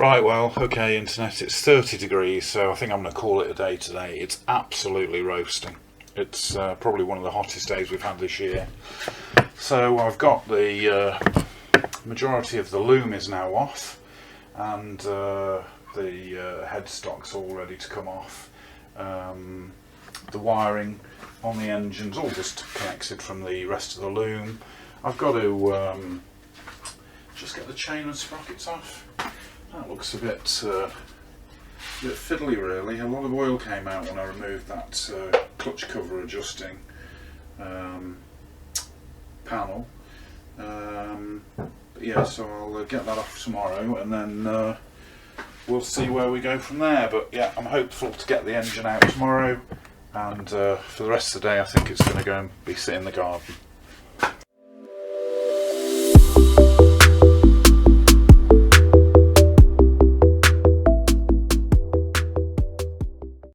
Right, well, okay, internet, it's 30 degrees, so I think I'm going to call it a day today. It's absolutely roasting. It's probably one of the hottest days we've had this year. So I've got the majority of the loom is now off, and the headstock's all ready to come off. The wiring on the engine's all just connected from the rest of the loom. I've got to just get the chain and sprockets off. That looks a bit fiddly really. A lot of oil came out when I removed that clutch cover adjusting panel. But yeah, so I'll get that off tomorrow, and then we'll see where we go from there. But yeah, I'm hopeful to get the engine out tomorrow, and for the rest of the day I think it's going to go and be sit in the garden.